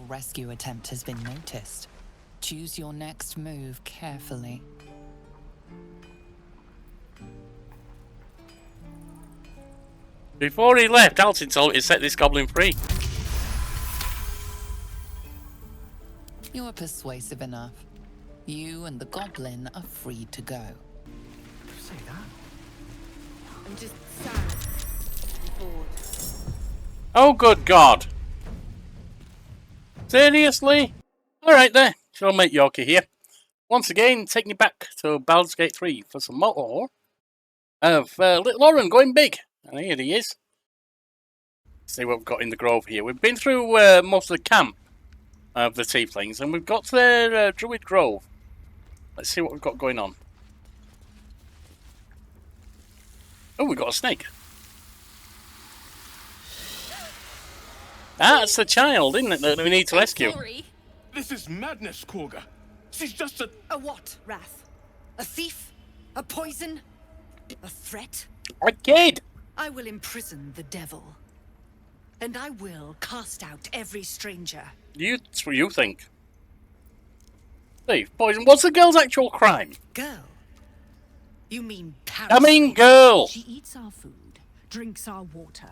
rescue attempt has been noticed. Choose your next move carefully. Before he left, Alton told me to set this goblin free. You're persuasive enough. You and the goblin are free to go. You say that? I'm just sad and bored. Oh, good God. Seriously? Alright then, shall mate Yorkie here. Once again, taking you back to Baldur's Gate 3 for some more of little Oran going big. And here he is. Let's see what we've got in the grove here. We've been through most of the camp of the tieflings, and we've got to their druid grove. Let's see what we've got going on. Oh, we've got a snake. Ah, that's the child, isn't it, that we need to rescue? Sorry. This is madness, Korga. She's just a... A what, Wrath? A thief? A poison? A threat? A kid! I will imprison the devil. And I will cast out every stranger. That's what you think. Thief, poison. What's the girl's actual crime? Girl? You mean parasite? I mean girl! She eats our food, drinks our water,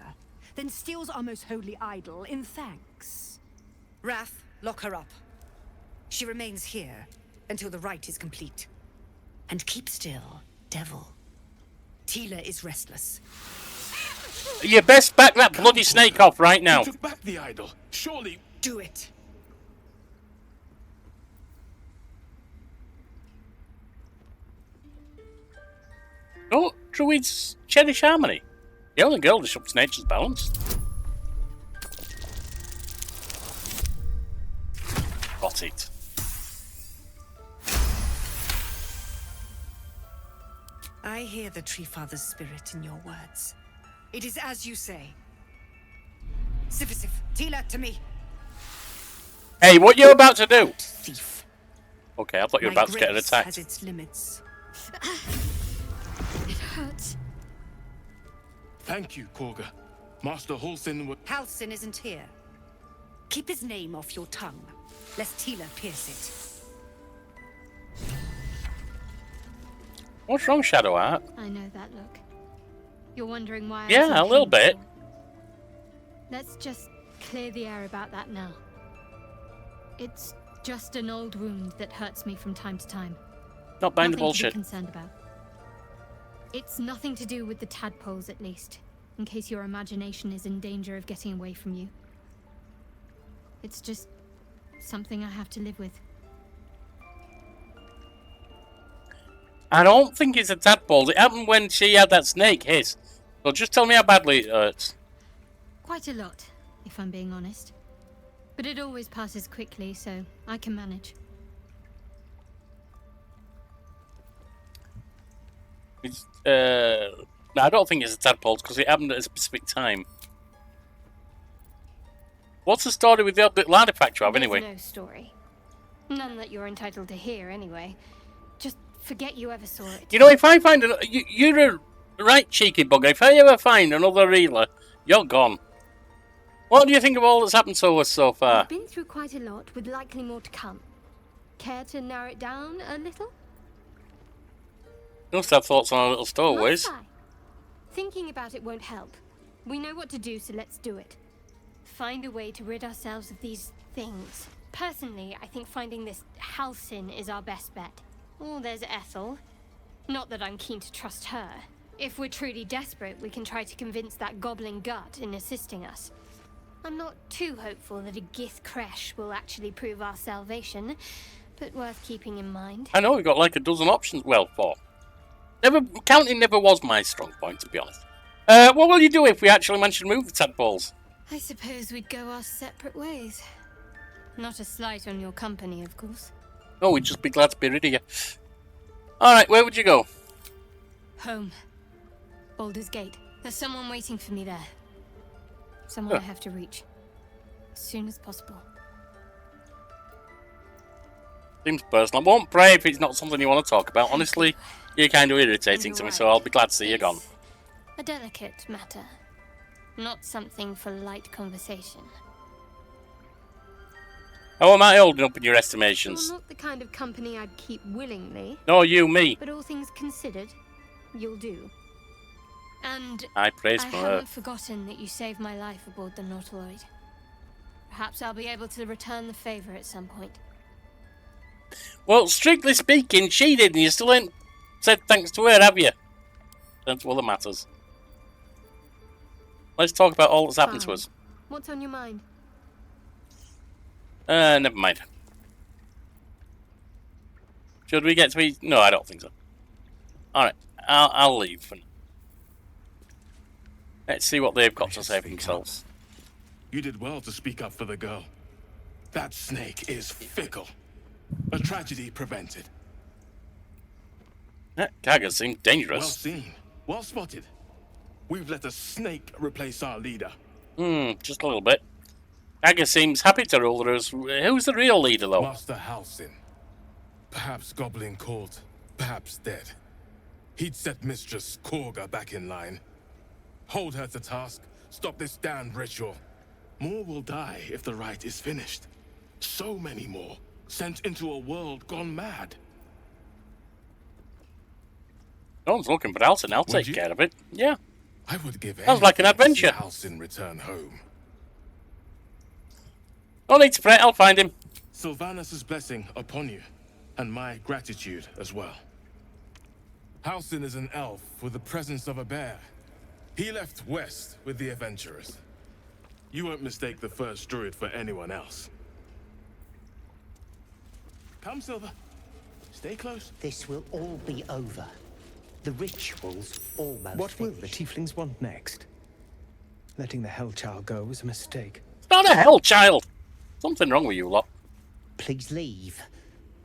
then steals our most holy idol in thanks. Wrath, lock her up. She remains here until the rite is complete. And keep still, devil. Tila is restless. You best back that bloody snake off right now. You took back the idol. Surely... Do it. Oh, druids cherish harmony. The only girl disrupts nature's balance. Got it. I hear the Tree Father's spirit in your words. It is as you say. Sifisif, Tila, to me. Hey, what you about to do? Thief. Okay, I thought you were My about to get an grace attack. has its limits. It hurts. Thank you, Korga. Master Halsin would... Halsin isn't here. Keep his name off your tongue, lest Tila pierce it. What's wrong, Shadowheart? I know that look. You're wondering why. Yeah, I'm so a little bit. painful. Let's just clear the air about that now. It's just an old wound that hurts me from time to time. Not buying the Nothing to be bullshit. concerned about. It's nothing to do with the tadpoles, at least, in case your imagination is in danger of getting away from you. It's just something I have to live with. I don't think it's a tadpole. It happened when she had that snake hiss. So just tell me how badly it hurts. Quite a lot, if I'm being honest. But it always passes quickly, so I can manage. It's, no, I don't think it's a tadpole because it happened at a specific time. What's the story with the artifact you have, anyway? There's no story. None that you're entitled to hear, anyway. Just forget you ever saw it. You know, if I find you're a right cheeky bugger. If I ever find another reeler, you're gone. What do you think of all that's happened to us so far? I've been through quite a lot, with likely more to come. Care to narrow it down a little? You must have thoughts on our little stowaways. Must I? Thinking about it won't help. We know what to do, so let's do it. Find a way to rid ourselves of these things. Personally, I think finding this Halsin is our best bet. Oh, there's Ethel. Not that I'm keen to trust her. If we're truly desperate, we can try to convince that goblin gut in assisting us. I'm not too hopeful that a Gith Kresh will actually prove our salvation, but worth keeping in mind. I know we've got like a dozen options. Well, four. Counting never was my strong point, to be honest. What will you do if we actually manage to move the tadpoles? I suppose we'd go our separate ways. Not a slight on your company, of course. Oh, we'd just be glad to be rid of you. Alright, where would you go? Home. Baldur's Gate. There's someone waiting for me there. Someone I have to reach. As soon as possible. Seems personal. I won't pray if it's not something you want to talk about. Honestly, you're kind of irritating to me, so I'll be glad to see you gone. A delicate matter. Not something for light conversation. How am I holding up in your You're estimations? not the kind of company I'd keep willingly, No, you, me. but all things considered, you'll do. And I praise I for her. haven't forgotten that you saved my life aboard the Nautiloid. Perhaps I'll be able to return the favor at some point. Well, strictly speaking, she did, and you still ain't said thanks to her, have you? That's all that matters. Let's talk about all that's happened to Fine. us. What's on your mind? Never mind. Should we get to eat? No, I don't think so. Alright, I'll leave for now. Let's see what they've got to say for themselves. You did well to speak up for the girl. That snake is fickle. A tragedy prevented. That Gaga seems Well dangerous. seen. Well spotted. We've let a snake replace our leader. Just a little bit. Gaga seems happy to rule us. Who's the real leader, though? Master Halsin. Perhaps goblin caught, perhaps dead. He'd set Mistress Korga back in line. Hold her to task, stop this damned ritual. More will die if the rite is finished. So many more, sent into a world gone mad. No one's looking for Alton. I'll take you? care of it. Yeah. I would give Sounds like an anything to see adventure. Halsin return home. No need to fret. I'll find him. Sylvanus' blessing upon you, and my gratitude as well. Halsin is an elf with the presence of a bear. He left west with the adventurers. You won't mistake the first druid for anyone else. Come, Silver. Stay close. This will all be over. The ritual's almost What will the finished. tieflings want next? Letting the Hellchild go was a mistake. It's not a hell child. Something wrong with you lot. Please leave.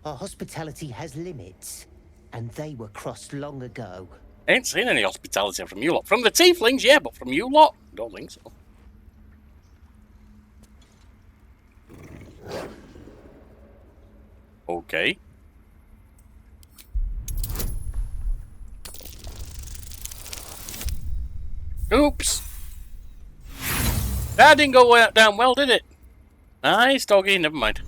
Our hospitality has limits, and they were crossed long ago. Ain't seen any hospitality from you lot. From the tieflings, yeah, but from you lot, don't think so. Okay. Oops. That didn't go down well, did it? Nice doggy, never mind.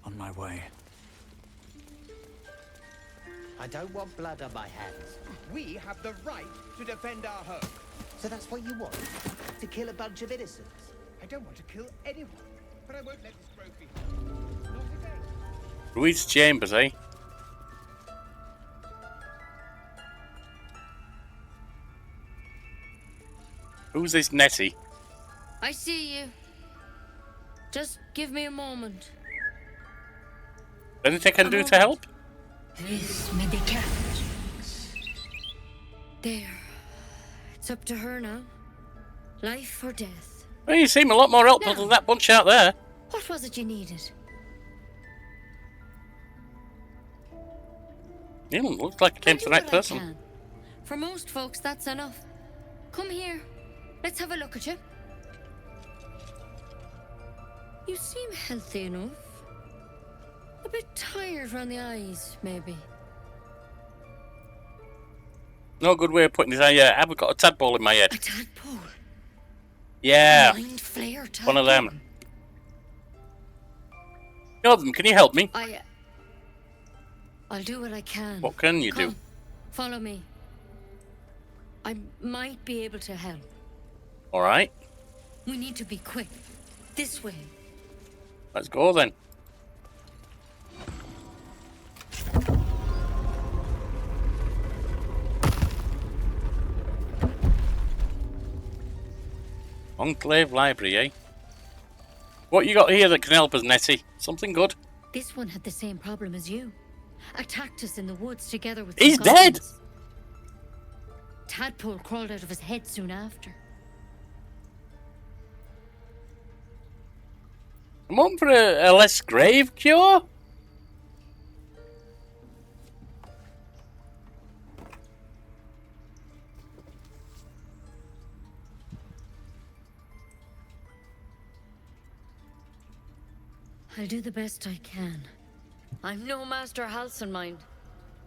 On my way. I don't want blood on my hands. We have the right to defend our home. So that's what you want? To kill a bunch of innocents? I don't want to kill anyone, but I won't let this grove be. Not again. Ruiz Chambers, eh? Who's this Nettie? I see you. Just give me a moment. Anything I can do to help? This medicament. There. It's up to her now. Life or death. Well, you seem a lot more helpful No. than that bunch out there. What was it you needed? Looks like it came I'll to do the right what I person. can. For most folks, that's enough. Come here. Let's have a look at you. You seem healthy enough. A bit tired around the eyes, maybe. No good way of putting it. I haven't got a tadpole in my head. A tadpole. Yeah, Mind flare tadpole. one of them. Jordan, can you help me? I'll do what I can. What can you do? Come, follow me. I might be able to help. All right, We need to be quick. This way. let's go then. Enclave Library, eh? What you got here that can help us, Nettie? Something good? This one had the same problem as you. Attacked us in the woods together with He's some dead! goblins. Tadpole crawled out of his head soon after. I'm on for a less grave cure? I'll do the best I can. I'm no Master Halsin, mind.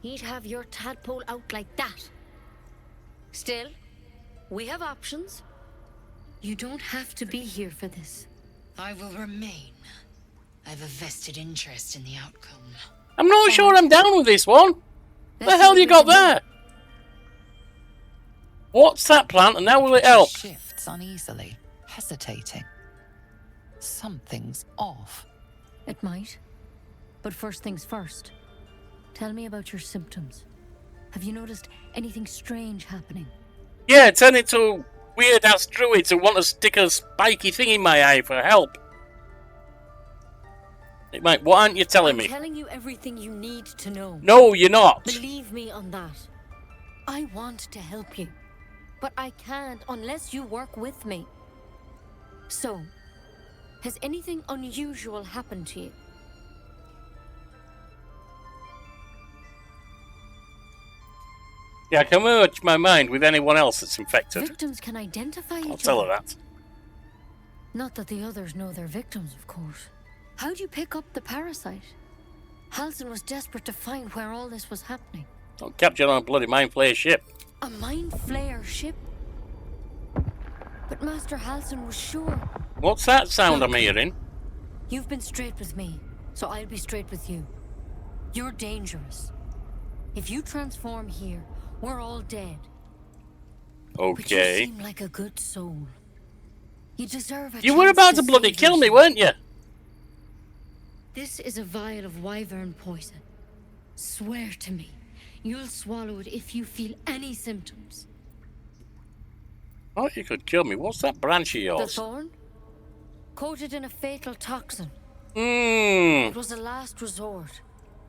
He'd have your tadpole out like that. Still, we have options. You don't have to be here for this. I will remain. I have a vested interest in the outcome. I'm not sure I'm down with this one. What the hell you got there? What's that plant and how will it help? She shifts uneasily, hesitating. Something's off. It might. But first things first. Tell me about your symptoms. Have you noticed anything strange happening? Yeah, turn into weird ass druids who want to stick a spiky thing in my eye for help. Hey, mate, what aren't you telling me? I'm telling you everything you need to know. No, you're not. Believe me on that. I want to help you. But I can't unless you work with me. So, has anything unusual happened to you? Yeah, I can merge my mind with anyone else that's infected. Victims can identify each other. I'll tell her that. Not that the others know they're victims, of course. How'd you pick up the parasite? Halsin was desperate to find where all this was happening. Don't capture on a bloody mind flayer ship. A mind flayer ship? But Master Halsin was sure. What's that sound I'm hearing? You've been straight with me, so I'll be straight with you. You're dangerous. If you transform here, we're all dead. Okay. But you seem like a good soul. You deserve a You were chance about to save bloody kill me, yourself. weren't you? This is a vial of wyvern poison. Swear to me, you'll swallow it if you feel any symptoms. Oh, you could kill me. What's that branch of The yours? thorn? Coated in a fatal toxin. Mmm. It was a last resort,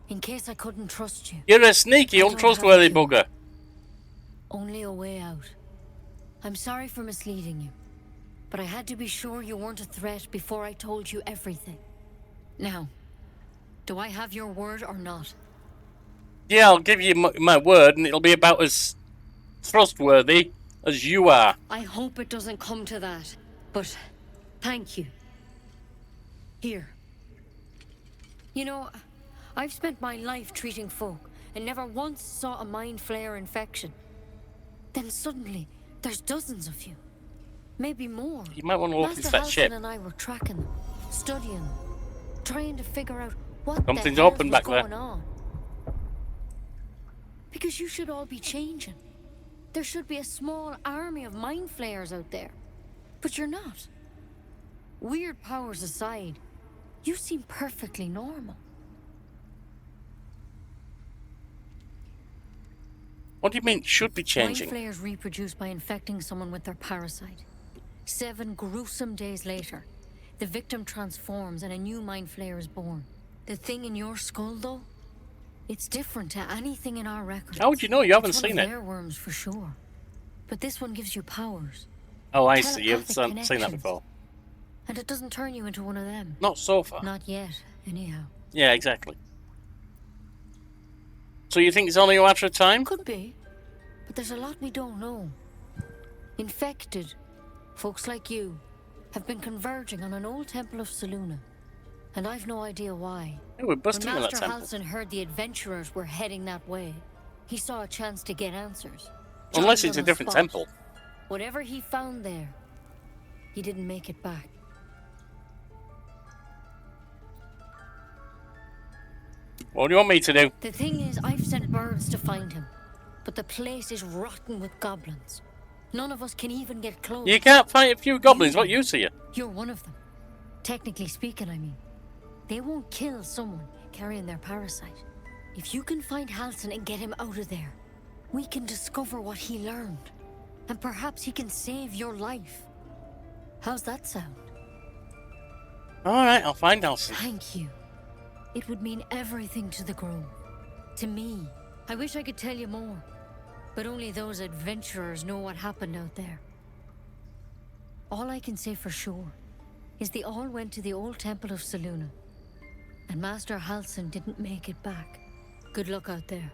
in case I couldn't trust you. You're a sneaky, I don't untrustworthy have to. bugger. Only a way out. I'm sorry for misleading you, but I had to be sure you weren't a threat before I told you everything. Now, do I have your word or not? Yeah, I'll give you my word, and it'll be about as trustworthy as you are. I hope it doesn't come to that, but thank you. Here. You know, I've spent my life treating folk and never once saw a mind flayer infection. Then suddenly, there's dozens of you. Maybe more. You might want to look into Master that Halsin ship. and I were tracking them, studying them, trying to figure out what Something's the hell open was back going there. on. Because you should all be changing. There should be a small army of mind flayers out there. But you're not. Weird powers aside, you seem perfectly normal. What do you mean, should be changing? Mind flayers reproduce by infecting someone with their parasite. 7 gruesome days later, the victim transforms and a new mind flayer is born. The thing in your skull, though, it's different to anything in our records. How would you know? You haven't It's seen one of it. their worms for sure. But this one gives you powers. Oh, I see. You've Telepathic seen that connections. before. And it doesn't turn you into one of them. Not so far. Not yet, anyhow. Yeah, exactly. So you think it's only a matter of time? Could be. But there's a lot we don't know. Infected, folks like you, have been converging on an old temple of Selûne. And I've no idea why. Yeah, we're busting When in that Master temple. Halsin heard the adventurers were heading that way, he saw a chance to get answers. Unless Joined it's a on the different spot. temple. Whatever he found there, he didn't make it back. What do you want me to do? The thing is, I've sent birds to find him, but the place is rotten with goblins. None of us can even get close. You can't fight a few goblins. What use are you? You're one of them. Technically speaking, I mean. They won't kill someone carrying their parasite. If you can find Halsin and get him out of there, we can discover what he learned. And perhaps he can save your life. How's that sound? Alright, I'll find Halsin. Thank you. It would mean everything to the Grove. To me. I wish I could tell you more. But only those adventurers know what happened out there. All I can say for sure is they all went to the old temple of Selûne. And Master Halsin didn't make it back. Good luck out there.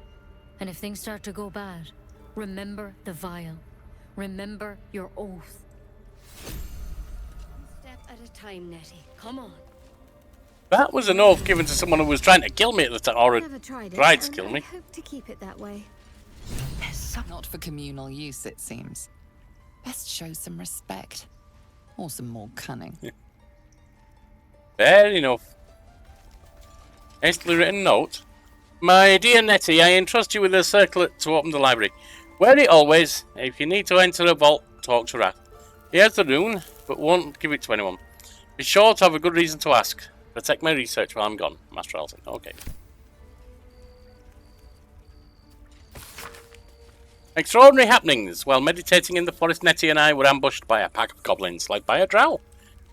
And if things start to go bad, remember the vial. Remember your oath. One step at a time, Nettie. Come on. That was an oath given to someone who was trying to kill me at the time, or Never tried it, tried to and kill I me. hope to keep it that way. Not for communal use, it seems. Best show some respect. Or some more cunning. Fair enough. Hastily written note. My dear Nettie, I entrust you with a circlet to open the library. Wear it always. If you need to enter a vault, talk to Wrath. He has the rune, but won't give it to anyone. Be sure to have a good reason to ask. Protect my research while I'm gone, Master Alton. Okay. Extraordinary happenings. While meditating in the forest, Nettie and I were ambushed by a pack of goblins, led by a drow.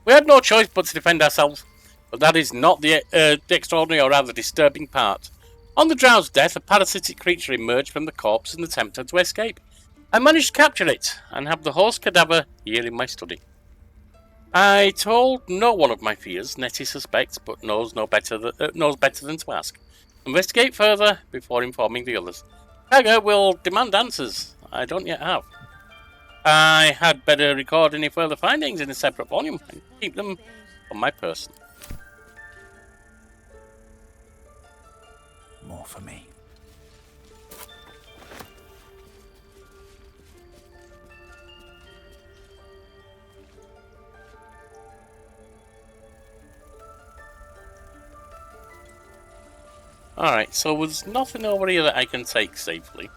We had no choice but to defend ourselves, but that is not the extraordinary or rather disturbing part. On the drow's death, a parasitic creature emerged from the corpse and attempted to escape. I managed to capture it, and have the horse cadaver here in my study. I told no one of my fears. Nettie suspects, but knows better than to ask. Investigate further before informing the others. Hager will demand answers I don't yet have. I had better record any further findings in a separate volume and keep them on my person. More for me. Alright, so there's nothing over here that I can take safely.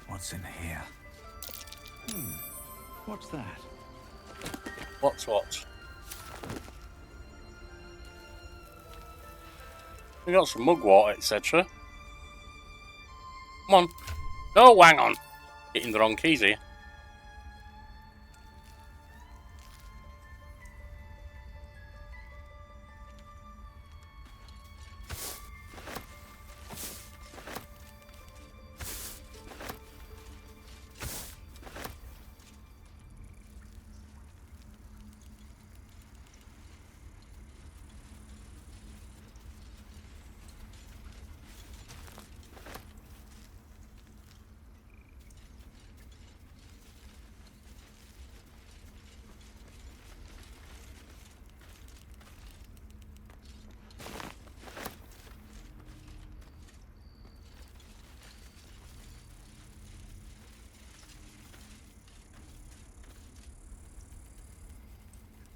What's in here? What's that? What's what? We got some mugwort, etc. Come on. No, hang on. Hitting the wrong keys here.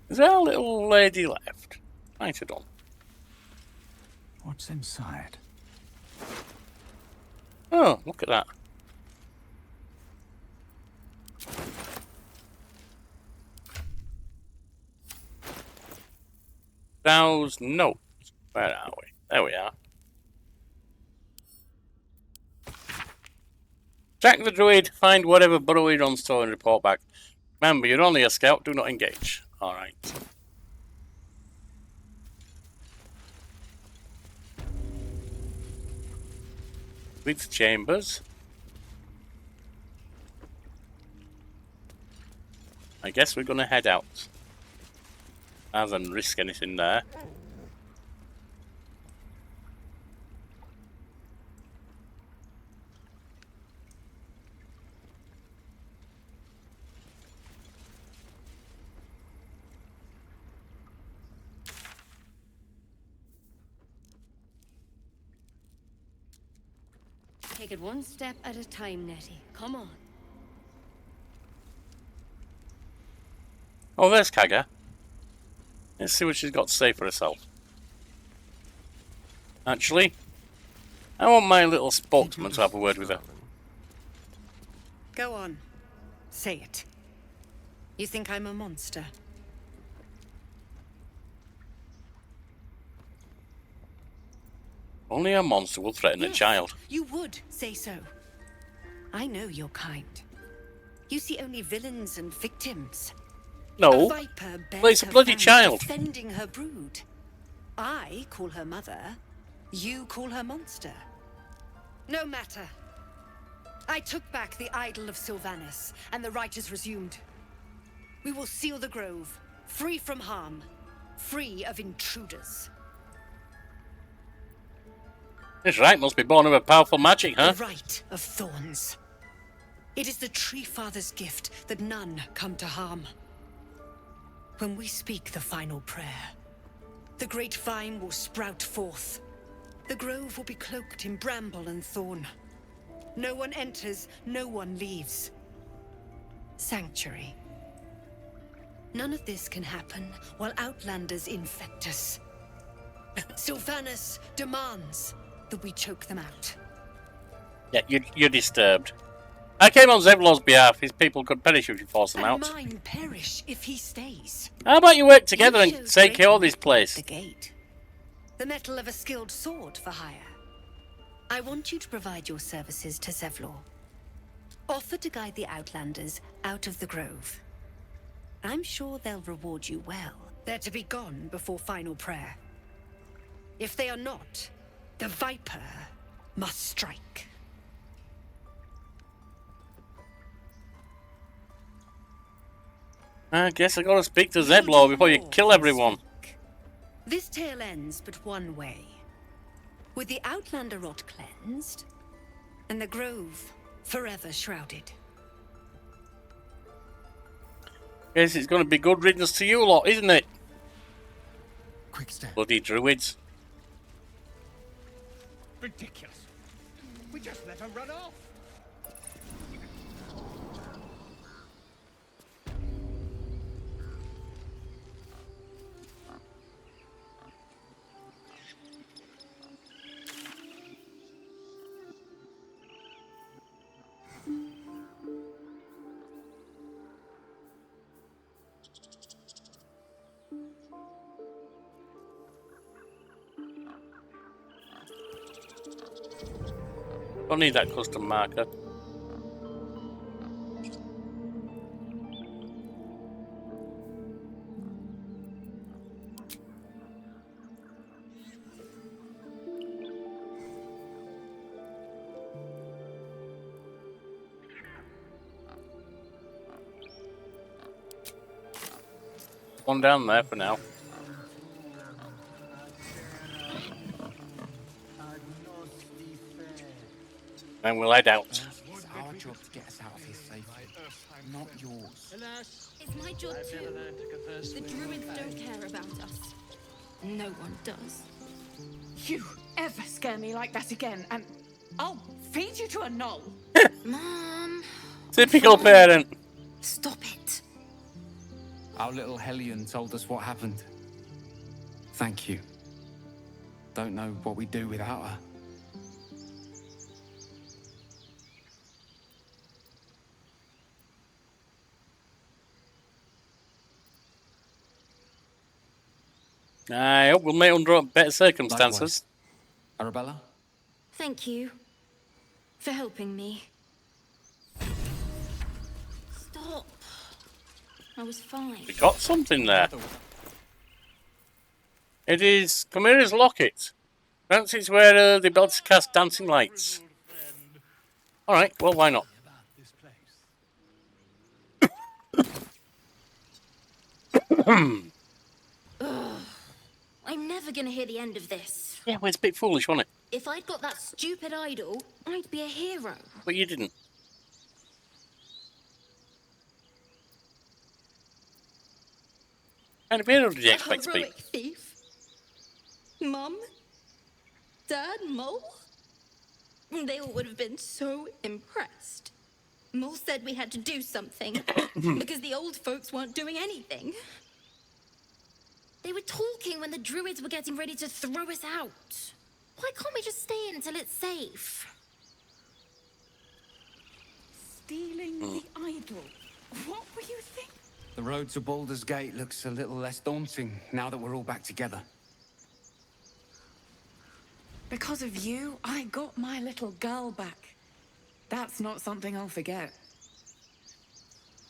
Is there a little lady left? Right, I don't. What's inside? Oh, look at that. Browse notes. Where are we? There we are. Track the druid, find whatever burrow he runs to and report back. Remember, you're only a scout, do not engage. Alright. With chambers. I guess we're gonna head out. Rather than risk anything there. Take it one step at a time, Nettie. Come on. Oh, there's Kaga. Let's see what she's got to say for herself. Actually, I want my little spokesman to have a word with her. Go on. Say it. You think I'm a monster? Only a monster will threaten a child. You would say so. I know your kind. You see only villains and victims. No, A viper well, it's a her bloody fangs, child. defending her brood. I call her mother. You call her monster. No matter. I took back the idol of Sylvanas, and the rite is resumed. We will seal the grove, free from harm, free of intruders. This right must be born of a powerful magic, huh? The rite of thorns. It is the Tree Father's gift that none come to harm. When we speak the final prayer, the great vine will sprout forth. The grove will be cloaked in bramble and thorn. No one enters, no one leaves. sanctuary. None of this can happen while Outlanders infect us. Sylvanus demands that we choke them out. Yeah, you're disturbed. I came on Zevlor's behalf. His people could perish if you force them And out. mine perish if he stays. How about you work together You and showed secure great this place? The gate. The metal of a skilled sword for hire. I want you to provide your services to Zevlor. Offer to guide the Outlanders out of the grove. I'm sure they'll reward you well. They're to be gone before final prayer. If they are not, the Viper must strike. I guess I gotta speak to Zevlor before you kill everyone. This tale ends but one way. With the Outlander rot cleansed, and the grove forever shrouded. Guess it's gonna be good riddance to you lot, isn't it? Quick step. Bloody druids. Ridiculous. We just let her run off. Don't need that custom marker. One down there for now. And we'll head out. It's our job to get us out of here safely, not yours. It's my job too. The druids don't care about us. No one does. You ever scare me like that again, and I'll feed you to a knoll. Mom. Typical parent. Stop it. Our little Hellion told us what happened. Thank you. Don't know what we'd do without her. I hope we'll meet under better circumstances. Arabella? Thank you for helping me. Stop. I was fine. We got something there. It is Chimera's locket. Perhaps it's where they built to cast dancing lights. Alright, well, why not? I'm never gonna hear the end of this. Yeah, well, it's a bit foolish, wasn't it? If I'd got that stupid idol, I'd be a hero. But you didn't. And a hero did you expect to be? Heroic thief? Mum? Dad? Mole? They all would have been so impressed. Mole said we had to do something because the old folks weren't doing anything. They were talking when the druids were getting ready to throw us out. Why can't we just stay in until it's safe? Stealing the idol. What were you thinking? The road to Baldur's Gate looks a little less daunting now that we're all back together. Because of you, I got my little girl back. That's not something I'll forget.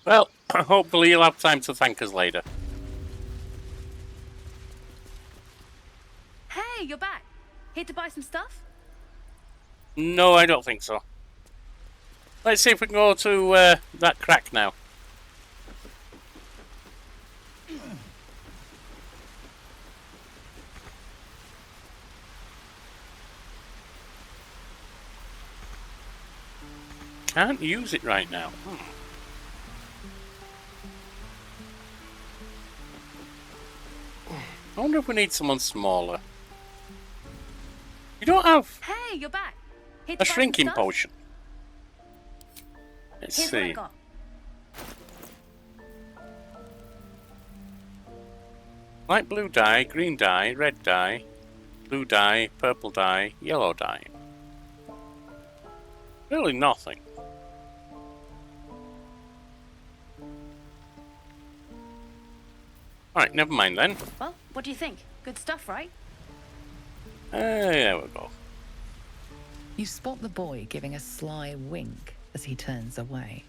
Well, hopefully you'll have time to thank us later. Hey, you're back. Here to buy some stuff? No, I don't think so. Let's see if we can go to that crack now. Can't use it right now. I wonder if we need someone smaller. You don't have Hey, you're back. Here to a buy some shrinking stuff? potion. Let's Here's what I see. got. Light blue dye, green dye, red dye, blue dye, purple dye, yellow dye. Really nothing. Alright, never mind then. Well, what do you think? Good stuff, right? There we go. You spot the boy giving a sly wink as he turns away.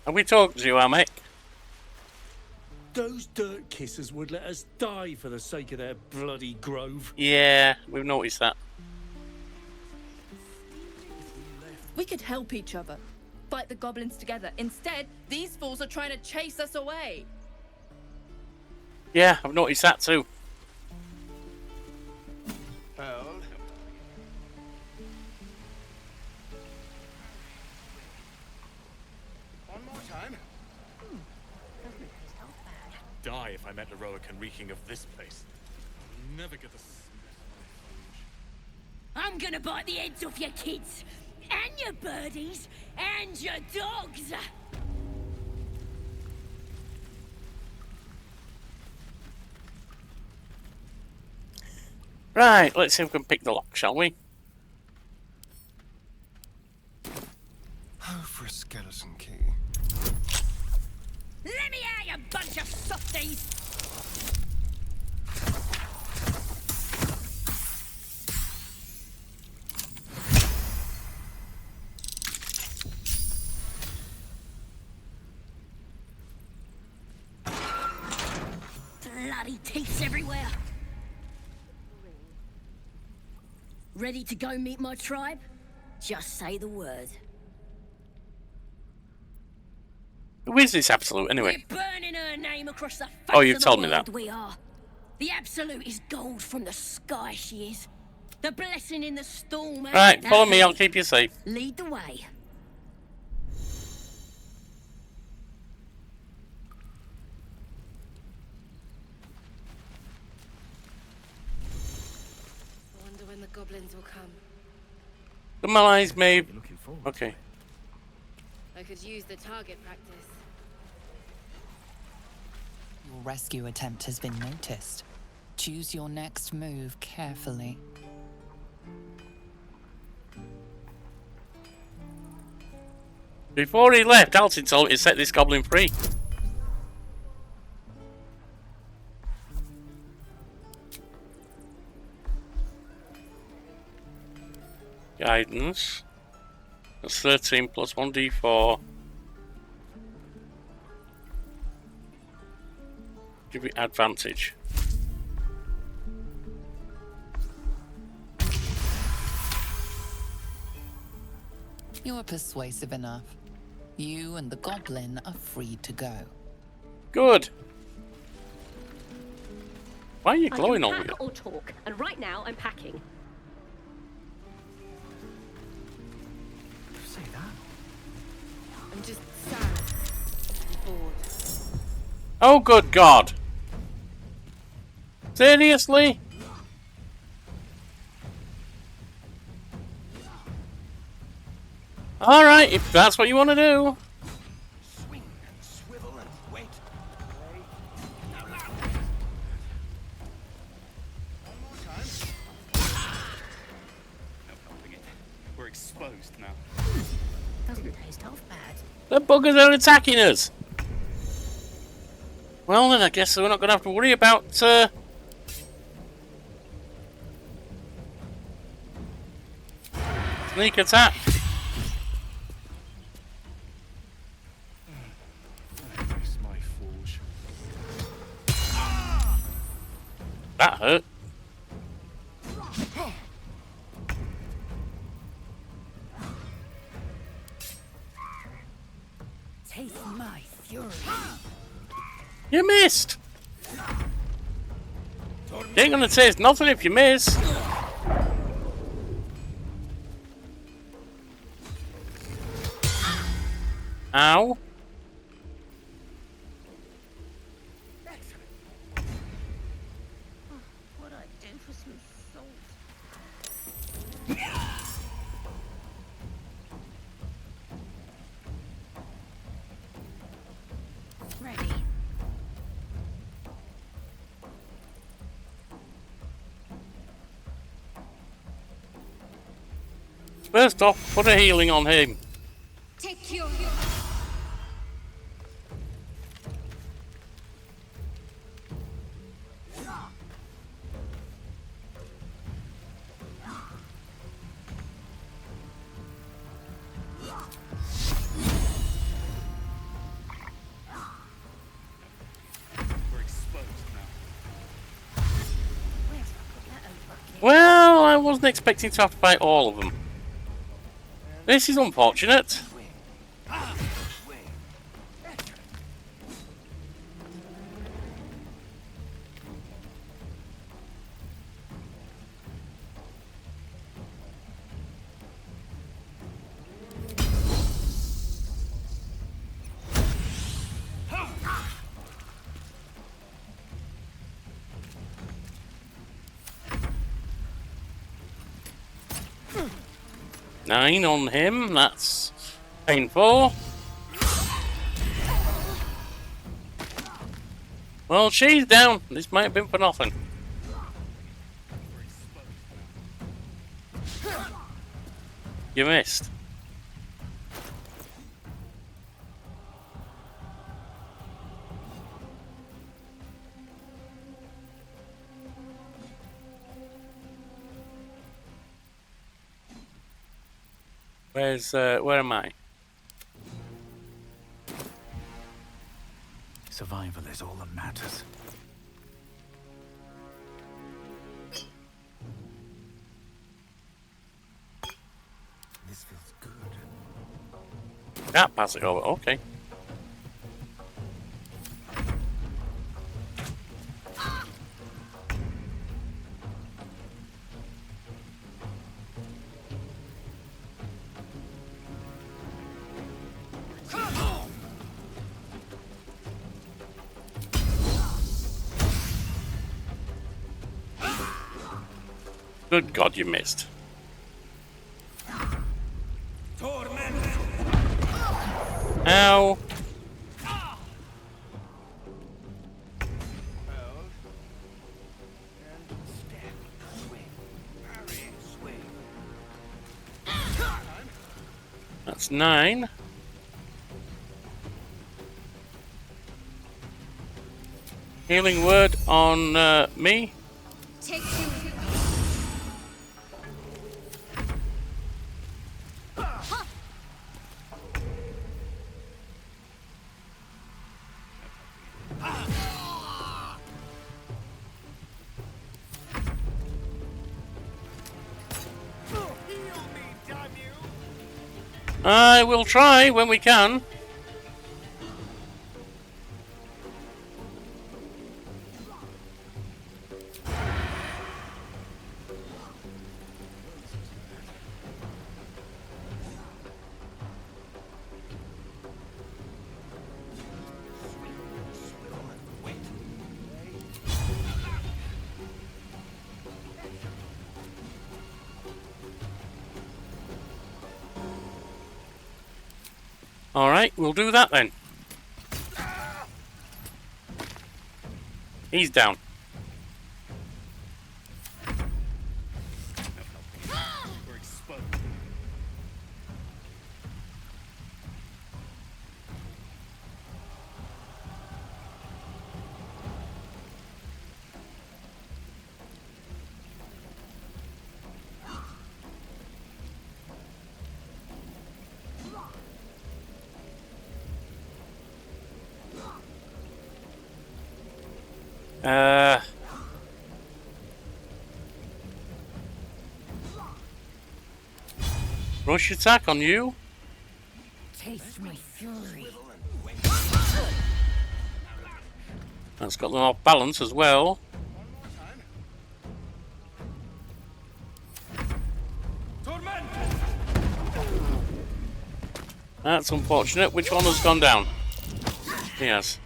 Have we talked to you, Amek? Those dirt kissers would let us die for the sake of their bloody grove. Yeah, we've noticed that. We could help each other. Fight the goblins together. Instead, these fools are trying to chase us away. Yeah, I've noticed that too. Hold. One more time. Die if I met a Roakan reeking of this place. I'll never get the I'm gonna bite the heads off your kids, and your birdies, and your dogs! Right, let's see if we can pick the lock, shall we? Oh, for a skeleton key. Let me out, you bunch of softies! Bloody teeth everywhere! Ready to go meet my tribe? Just say the word. Who is this Absolute anyway? We're burning her name across the face Oh, you've of the told me world, that. we are. The Absolute is gold from the sky, she is. The blessing in the storm. Right, follow me, I'll keep you safe. Lead the way. I wonder when the goblins will come. The Malays may... Okay. I could use the target practice. Your rescue attempt has been noticed. Choose your next move carefully. Before he left, Alton told me to set this goblin free. Guidance. That's 13 plus 1d4. Give it advantage. You are persuasive enough. You and the goblin are free to go. Good. Why are you glowing I all can weird? pack or talk, and right now I'm packing. Say that. I'm just sad and bored. Oh, good God. Seriously? Alright, if that's what you want to do. Swing and swivel and wait. One more time. No helping it. We're exposed now. Doesn't taste half bad. The buggers are attacking us. Well, then I guess we're not going to have to worry about... sneak attack. Face my forge. That hurt. Taste my fury. You missed. You ain't going to taste nothing if you miss. Ow. What I do for some Ready. First off, put a healing on him. Take your... We're exposed now. Well, I wasn't expecting to have to fight all of them. This is unfortunate. Nine on him, that's painful. Well, she's down. This might have been for nothing. You missed. Where am I? Survival is all that matters. This feels good. Can't pass it over, okay. Good God, you missed. Ow. That's 9. Healing word on me. Take you. I will try when we can. Alright, we'll do that then. He's down. We're exposed. Rush attack on you. Taste my fury. That's got them off balance as well. That's unfortunate. Which one has gone down? Yes.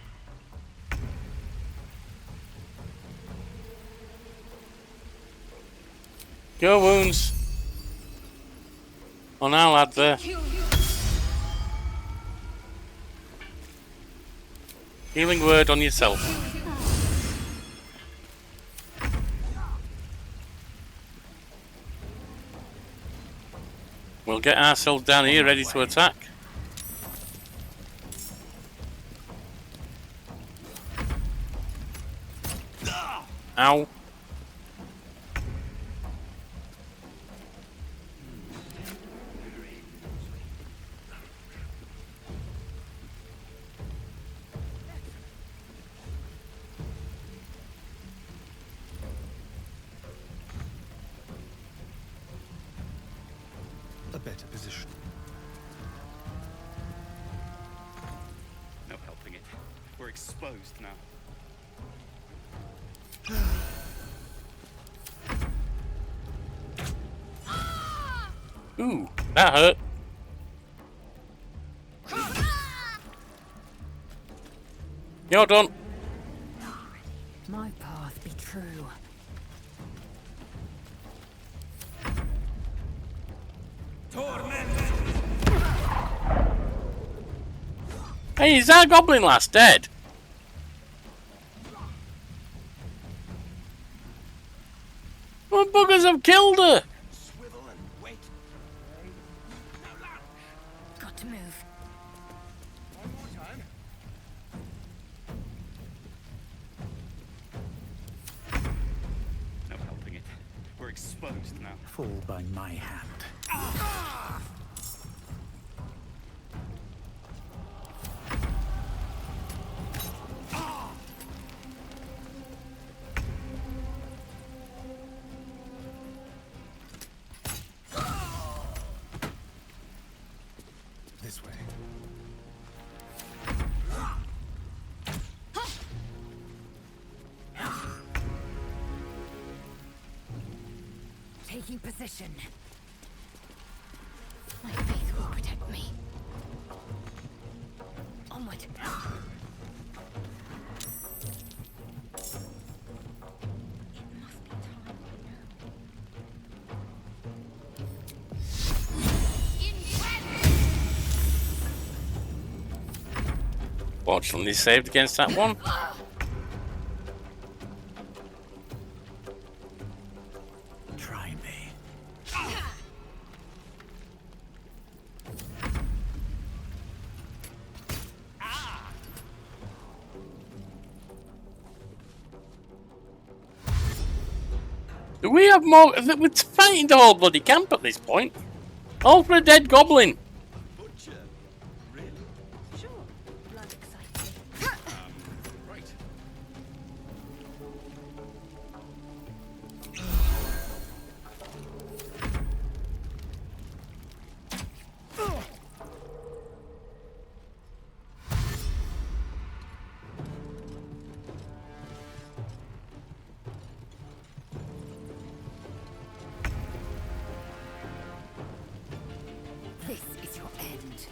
Cure wounds. On our lad there. Healing word on yourself. We'll get ourselves down here ready to attack. Ow. A better position. No helping it. We're exposed now. Ooh, that hurt. You're done. My path be true. Hey, is that goblin lass dead? What buggers have killed her? Got to move. One more time. No helping it. We're exposed now. Fall by my hand. This way. Taking position. My faith will protect me. Onward. Fortunately saved against that one. Try me. Do we have more? We're fighting the whole bloody camp at this point. All for a dead goblin. Right. This is your end.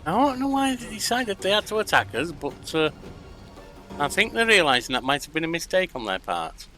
I don't know why they decided they had to attack us, but I think they're realising that might have been a mistake on their part.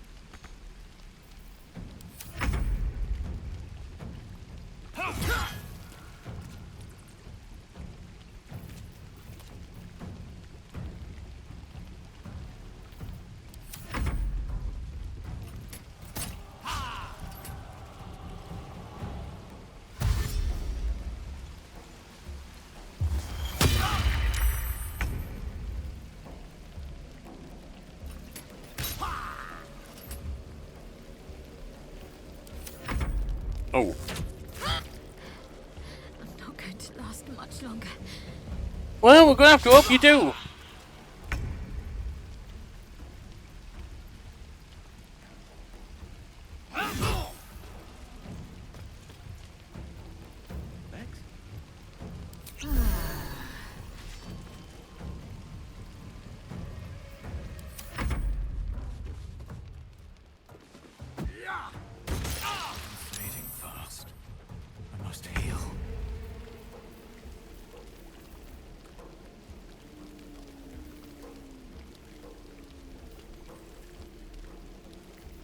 Oh. I'm not going to last much longer. Well, we're going to have to hope you do.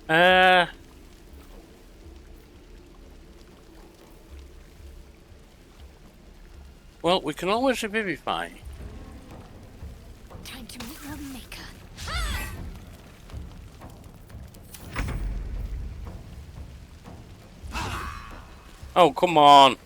Well, we can always revivify. Time to meet your maker. Oh, come on.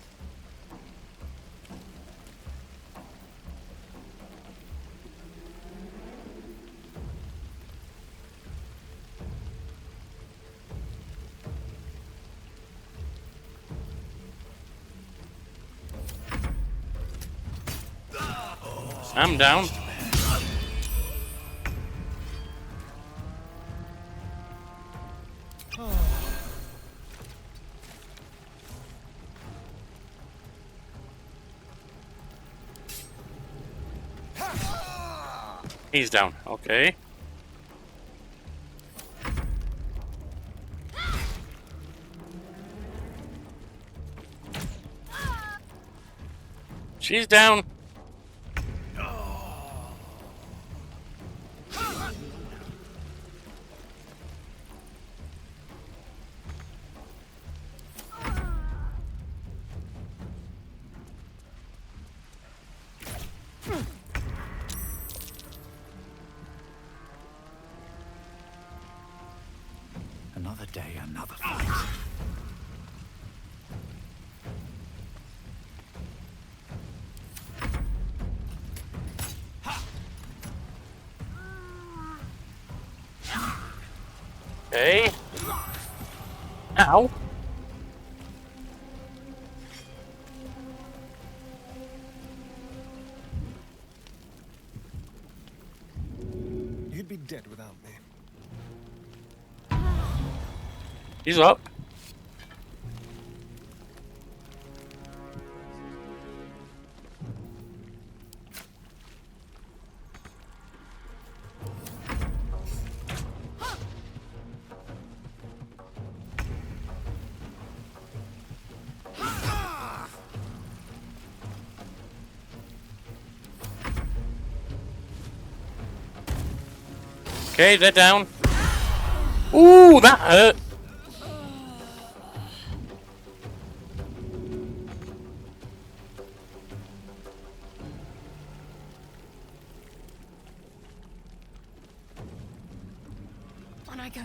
I'm down. He's down. Okay. She's down. Another day, another fight. Okay. Ow. You'd be dead without me. He's up. Okay, they're down. Ooh, that hurt. On I go.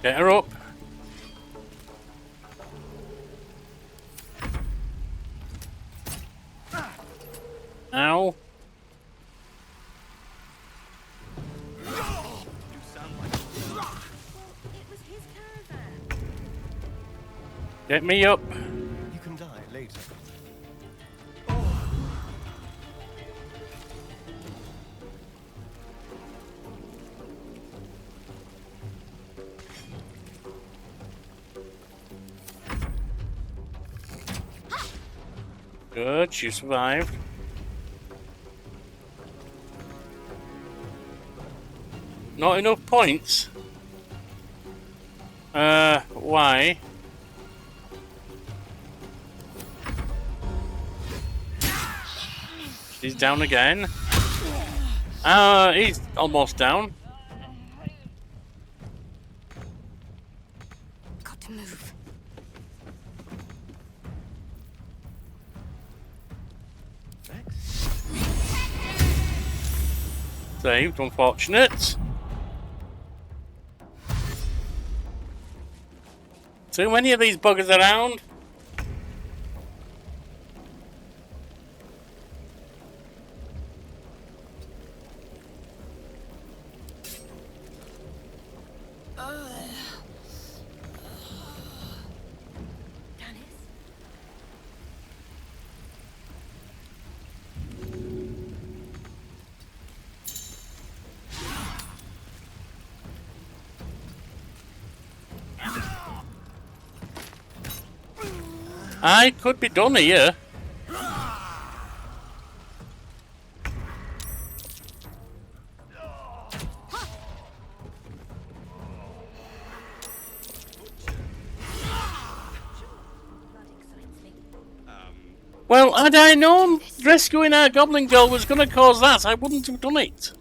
Get her up. Ow. Get me up. You can die later. Good, you survived. Not enough points? Why? He's down again. He's almost down. Got to move. Saved, unfortunate. Too many of these buggers around. I could be done here. Well, had I known rescuing our goblin girl was going to cause that, I wouldn't have done it.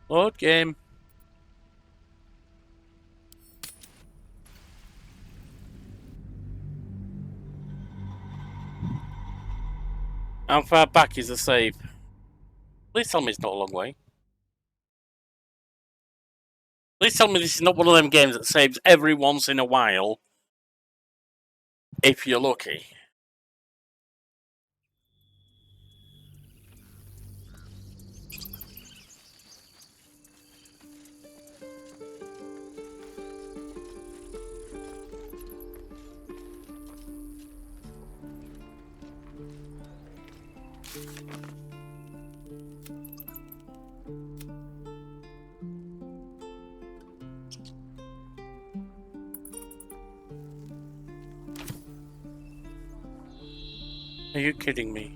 Load game. How far back is the save? Please tell me it's not a long way. Please tell me this is not one of them games that saves every once in a while. If you're lucky. Are you kidding me?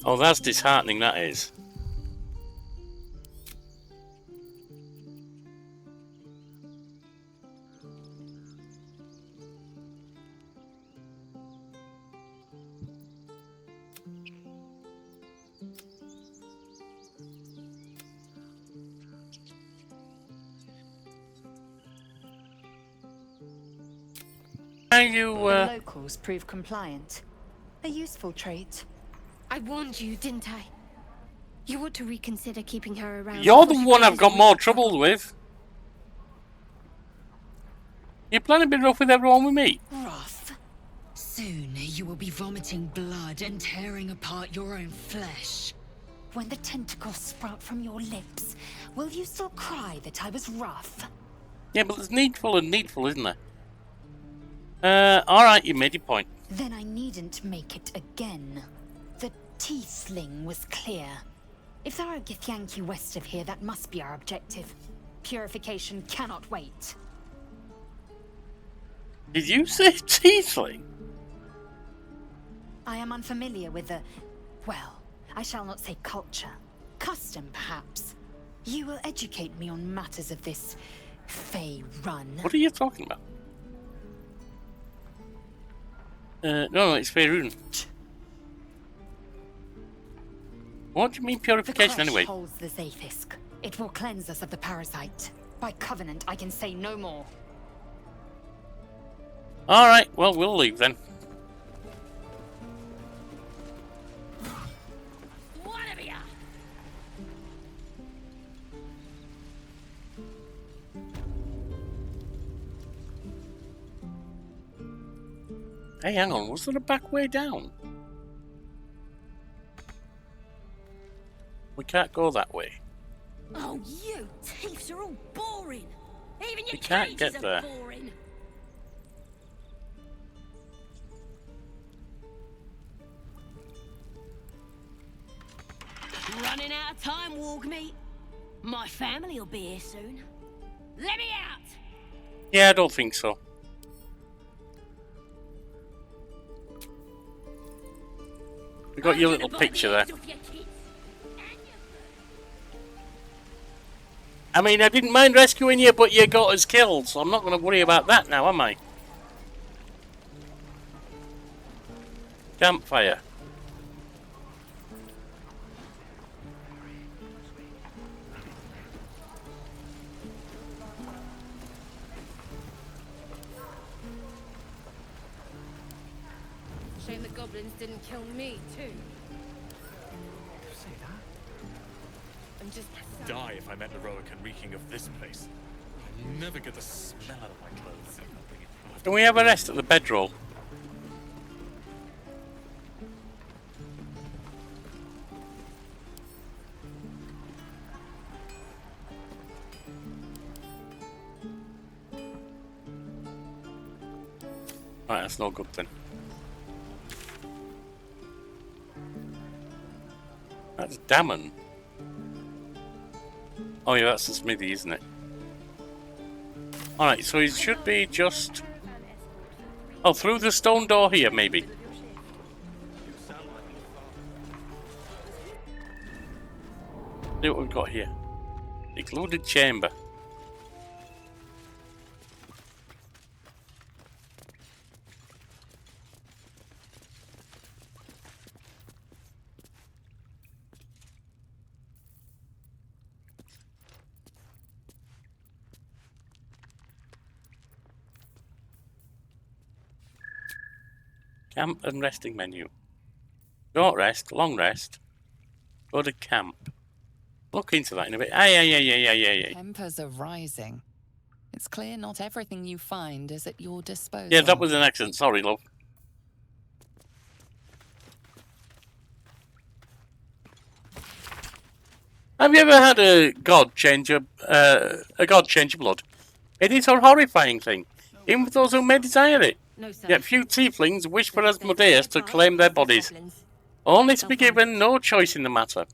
Oh, that's disheartening, that is. Are you, The locals prove compliant. A useful trait. I warned you, didn't I? You ought to reconsider keeping her around. You're the one I've got more trouble with. You plan to be rough with everyone with me? Rough. Soon you will be vomiting blood and tearing apart your own flesh. When the tentacles sprout from your lips, will you still cry that I was rough? Yeah, but there's needful and needful, isn't there? Alright, you made your point. Then I needn't make it again. The tiefling was clear. If there are Githyanki west of here, that must be our objective. Purification cannot wait. Did you say tiefling? I am unfamiliar with the... well, I shall not say culture. Custom, perhaps. You will educate me on matters of this... Fey run. What are you talking about? No, it's Faerun. What do you mean purification the anyway? Holds the Zephysk. It will cleanse us of the parasite. By covenant, I can say no more. Alright, well, we'll leave then. Hey, hang on, was there a back way down? We can't go that way. Oh, you thieves are all boring. Even your We can't cages get are there. boring. Running out of time, Wargmeat. My family will be here soon. Let me out! Yeah, I don't think so. We got your little picture there. I mean, I didn't mind rescuing you, but you got us killed, so I'm not going to worry about that now, am I? Campfire. Shame the goblins didn't kill me, too. Say that? I'm just... Die if I met a Roakan reeking of this place. I'll never get the smell out of my clothes. Can we have a rest at the bedroll? Right, that's no good then. That's Damon. Oh yeah, that's the smithy, isn't it? Alright, so he should be just Oh, through the stone door here, maybe. See what we've got here. Secluded chamber. Camp and resting menu. Short rest, long rest. Go to camp. Look into that in a bit. Yeah. Tempers are rising. It's clear not everything you find is at your disposal. Yeah, that was an accident. Sorry, love. Have you ever had a god change your blood? It is a horrifying thing, even for those who may desire it. No, sir. Yet few tieflings wish for Asmodeus to claim their bodies, only to be given no choice in the matter.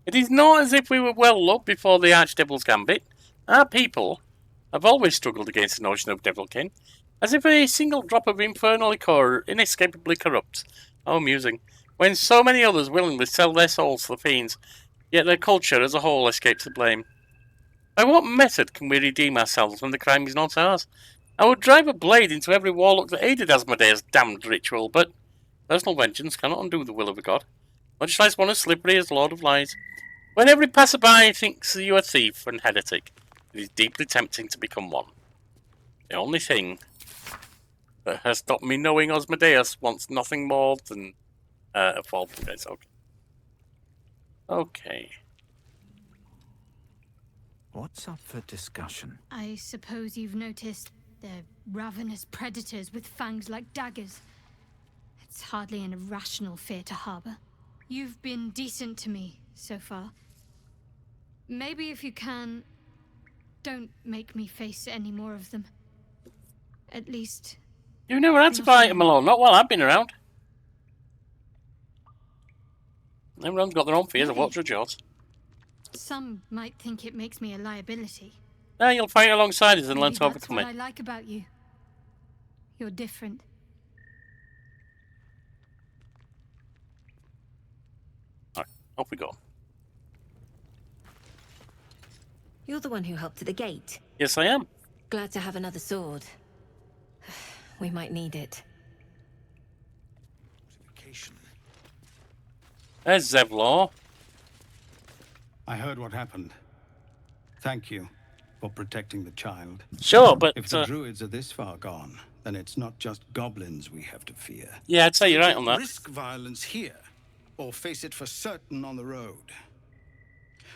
It is not as if we were well loved before the Archdevil's gambit. Our people have always struggled against the notion of devilkin, as if a single drop of infernal liquor inescapably corrupts. Oh, amusing. When so many others willingly sell their souls to the fiends, yet their culture as a whole escapes the blame. By what method can we redeem ourselves when the crime is not ours? I would drive a blade into every warlock that aided Asmodeus' damned ritual, but personal vengeance cannot undo the will of a god, much less one as slippery as Lord of Lies. When every passerby thinks you a thief and heretic, it is deeply tempting to become one. The only thing that has stopped me knowing Asmodeus wants nothing more than a fault. Okay. What's up for discussion? I suppose you've noticed they're ravenous predators with fangs like daggers. It's hardly an irrational fear to harbor. You've been decent to me so far. Maybe if you can, don't make me face any more of them. At least... You've never had to fight them alone, not while I've been around. Everyone's got their own fears, and what's yours? Some might think it makes me a liability. No, you'll fight alongside us and learn Maybe to that's overcome what it. I like about you. You're different. Alright, off we go. You're the one who helped at the gate. Yes, I am. Glad to have another sword. We might need it. There's Zevlor. I heard what happened. Thank you for protecting the child. Sure, but... if the druids are this far gone, then it's not just goblins we have to fear. Yeah, I'd say you're right on that. Risk violence here, or face it for certain on the road.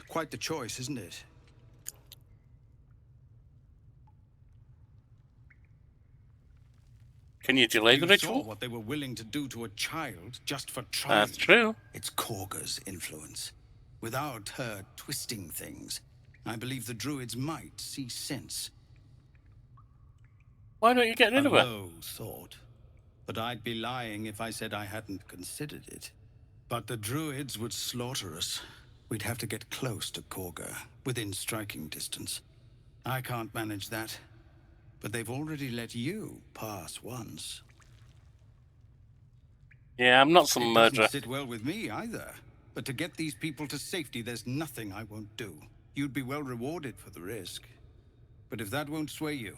Quite the choice, isn't it? Can you delay the ritual? Saw what they were willing to do to a child just for trying. That's true. It's Korga's influence. Without her twisting things, I believe the druids might see sense. Why don't you get rid of her? A low thought. But I'd be lying if I said I hadn't considered it. But the druids would slaughter us. We'd have to get close to Korga, within striking distance. I can't manage that. But they've already let you pass once. Yeah, I'm not some It murderer. doesn't sit well with me either. But to get these people to safety, there's nothing I won't do. You'd be well rewarded for the risk. But if that won't sway you,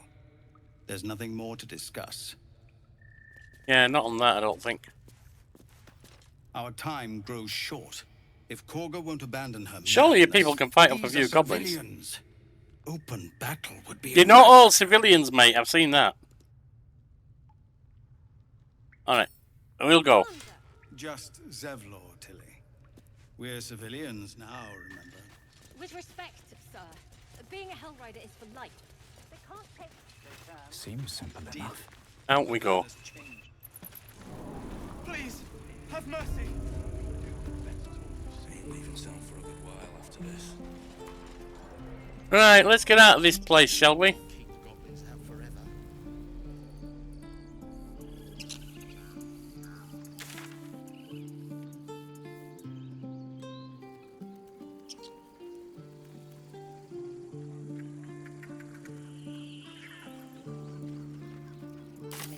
there's nothing more to discuss. Yeah, not on that, I don't think. Our time grows short. If Korga won't abandon her, Surely your madness, people can fight off a these few are goblins. civilians. Open battle would be. You're not all civilians, mate. I've seen that. Alright, we'll go. Just Zevlor, Tilly. We're civilians now, remember? With respect, sir, being a Hell Rider is for life. They can't take... Seems simple enough. Out we go. Please, have mercy. Leave himself for a good while after this. Right, let's get out of this place, shall we?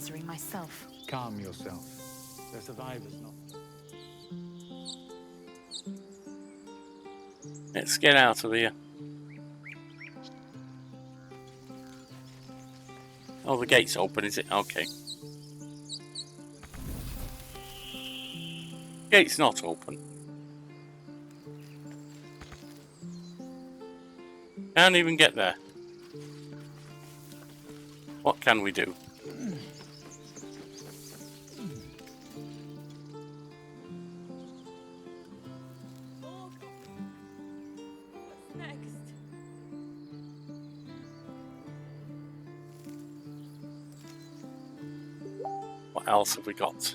answering myself. Calm yourself. They're survivors, not... Let's get out of here. Oh, the gate's open, is it? Okay. Gate's not open. Can't even get there. What can we do? What else have we got?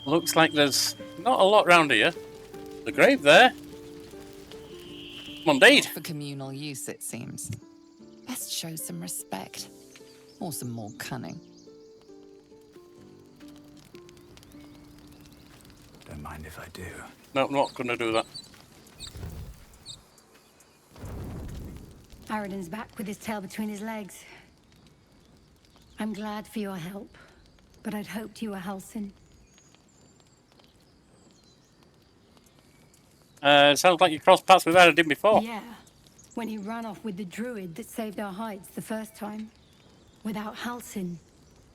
Looks like there's not a lot round here. The grave there. Indeed. For communal use, it seems. Best show some respect. Or some more cunning. Don't mind if I do. No, I'm not going to do that. Aradin's back with his tail between his legs. I'm glad for your help, but I'd hoped you were Halsin. Sounds like you crossed paths with Aradin before. Yeah, when he ran off with the druid that saved our hides the first time. Without Halsin,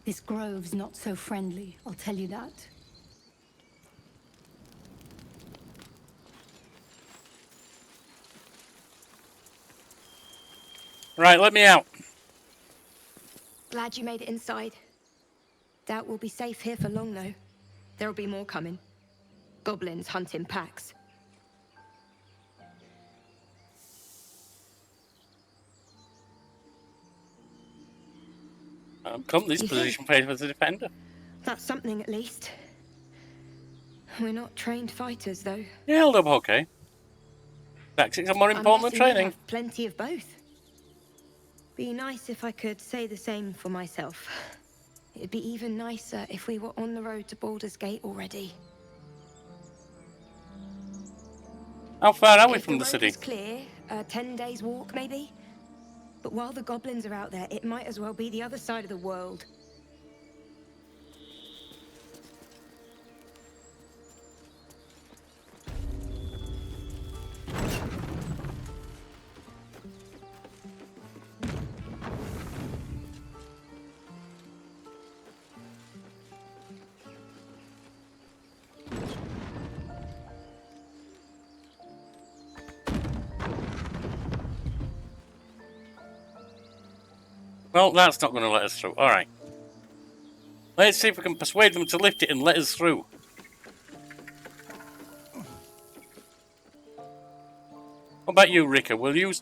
this grove's not so friendly, I'll tell you that. Right, let me out. Glad you made it inside. Doubt we'll be safe here for long, though. There'll be more coming. Goblins hunting packs. Company's position paid for the defender. That's something, at least. We're not trained fighters, though. Yeah, held up okay. Tactics are more important than training. Have plenty of both. Be nice if I could say the same for myself. It'd be even nicer if we were on the road to Baldur's Gate already. How far are we from the city? If the road is clear, 10 days walk, maybe? But while the goblins are out there, it might as well be the other side of the world. Well, that's not going to let us through. Alright. Let's see if we can persuade them to lift it and let us through. What about you, Rika? Will you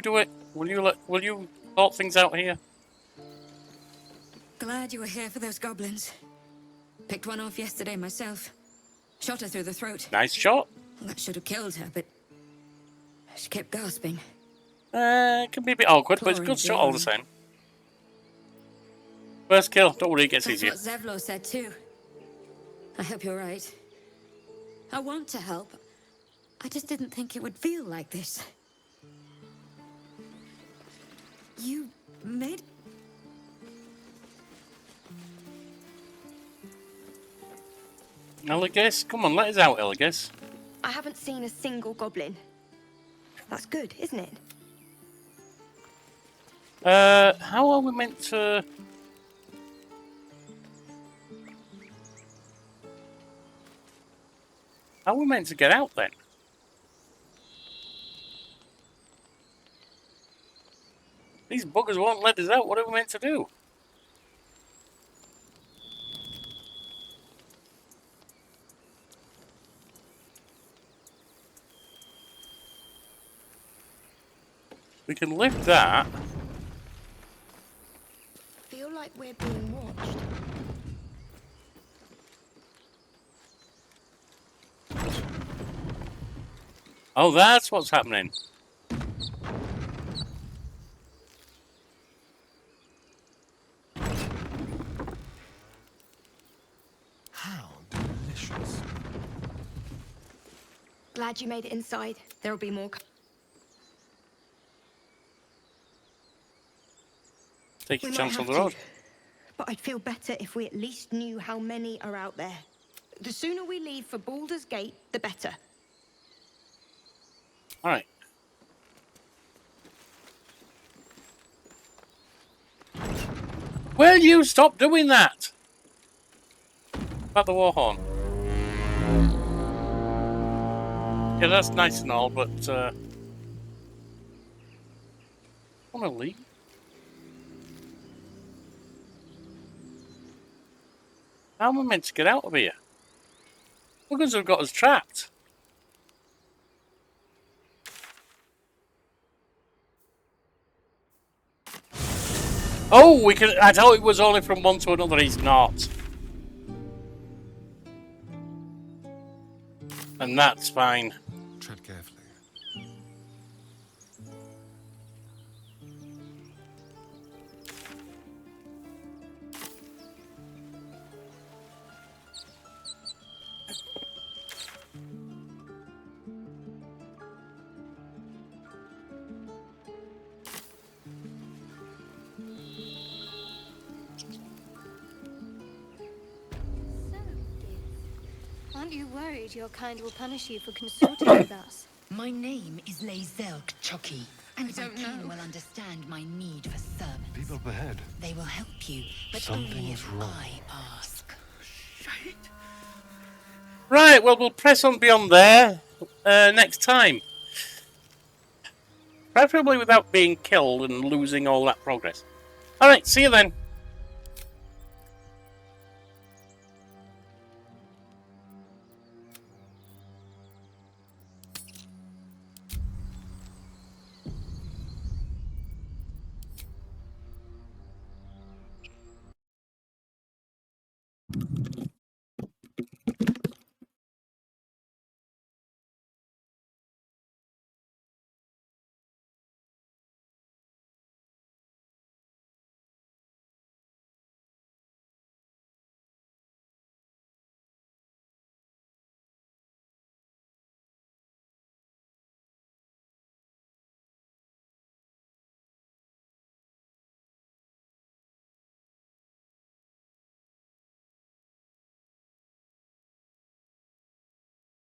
do it? Will you sort things out here? Glad you were here for those goblins. Picked one off yesterday myself. Shot her through the throat. Nice shot. That should have killed her, but she kept gasping. It can be a bit awkward, but it's a good shot all the same. First kill. Don't worry, it gets easier. That's what Zevlor said too. I hope you're right. I want to help. I just didn't think it would feel like this. You made... Eligus? Come on, let us out, Eligus. I haven't seen a single goblin. That's good, isn't it? How are we meant to... How are we meant to get out then? These buggers won't let us out. What are we meant to do? We can lift that. Feel like we're being watched. Oh, that's what's happening. How delicious. Glad you made it inside. There'll be more. Take your We chance might on the have road. to, but I'd feel better if we at least knew how many are out there. The sooner we leave for Baldur's Gate, the better. Alright. Will you stop doing that? About the war horn. Yeah, that's nice and all, but I want to leave. How am I meant to get out of here? Buggers have got us trapped. Oh, we can. I thought it was only from one to another. He's not. And that's fine. Tread carefully. Aren't you worried your kind will punish you for consorting with us? My name is Lae'zelk Chucky, and my kin will understand my need for servants. People up ahead. They will help you, but only Something's if wrong. I ask. Right, well, we'll press on beyond there next time. Preferably without being killed and losing all that progress. Alright, see you then.